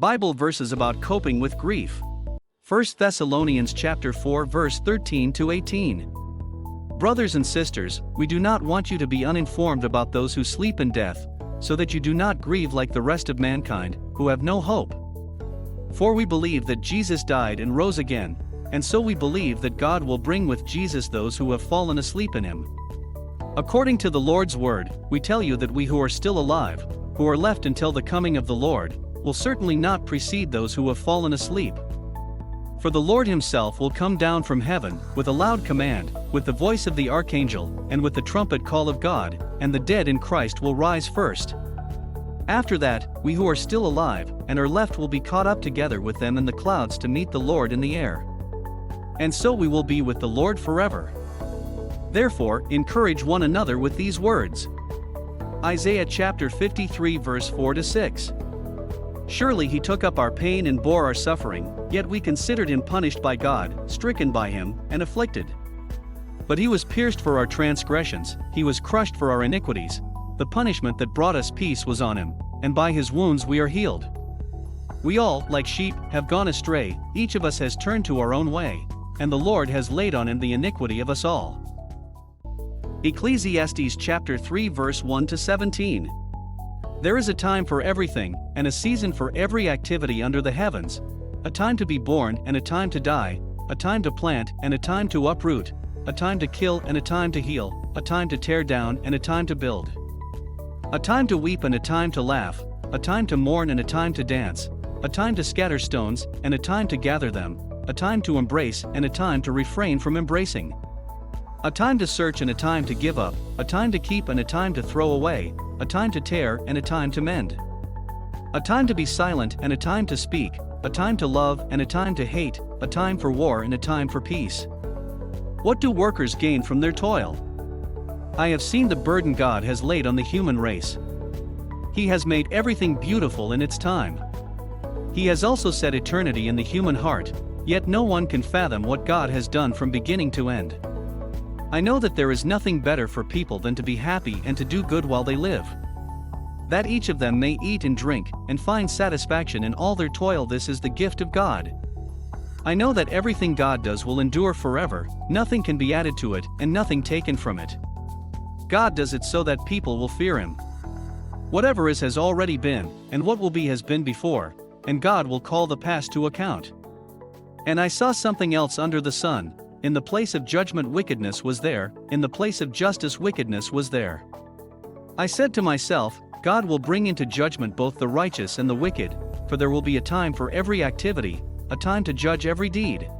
Bible verses about coping with grief. 1 Thessalonians chapter 4 verse 13 to 18. Brothers and sisters, we do not want you to be uninformed about those who sleep in death, so that you do not grieve like the rest of mankind, who have no hope. For we believe that Jesus died and rose again, and so we believe that God will bring with Jesus those who have fallen asleep in him. According to the Lord's word, we tell you that we who are still alive, who are left until the coming of the Lord, will certainly not precede those who have fallen asleep. For the Lord himself will come down from heaven, with a loud command, with the voice of the archangel, and with the trumpet call of God, and the dead in Christ will rise first. After that, we who are still alive, and are left will be caught up together with them in the clouds to meet the Lord in the air. And so we will be with the Lord forever. Therefore, encourage one another with these words. Isaiah chapter 53 verse 4 to 6. Surely he took up our pain and bore our suffering, yet we considered him punished by God, stricken by him, and afflicted. But he was pierced for our transgressions, he was crushed for our iniquities. The punishment that brought us peace was on him, and by his wounds we are healed. We all, like sheep, have gone astray, each of us has turned to our own way, and the Lord has laid on him the iniquity of us all. Ecclesiastes chapter 3 verse 1 to 17. There is a time for everything, and a season for every activity under the heavens, a time to be born and a time to die, a time to plant and a time to uproot, a time to kill and a time to heal, a time to tear down and a time to build. A time to weep and a time to laugh, a time to mourn and a time to dance, a time to scatter stones and a time to gather them, a time to embrace and a time to refrain from embracing. A time to search and a time to give up, a time to keep and a time to throw away, a time to tear and a time to mend. A time to be silent and a time to speak, a time to love and a time to hate, a time for war and a time for peace. What do workers gain from their toil? I have seen the burden God has laid on the human race. He has made everything beautiful in its time. He has also set eternity in the human heart, yet no one can fathom what God has done from beginning to end. I know that there is nothing better for people than to be happy and to do good while they live. That each of them may eat and drink, and find satisfaction in all their toil. This is the gift of God. I know that everything God does will endure forever, nothing can be added to it, and nothing taken from it. God does it so that people will fear him. Whatever is has already been, and what will be has been before, and God will call the past to account. And I saw something else under the sun. In the place of judgment wickedness was there, in the place of justice wickedness was there. I said to myself, God will bring into judgment both the righteous and the wicked, for there will be a time for every activity, a time to judge every deed.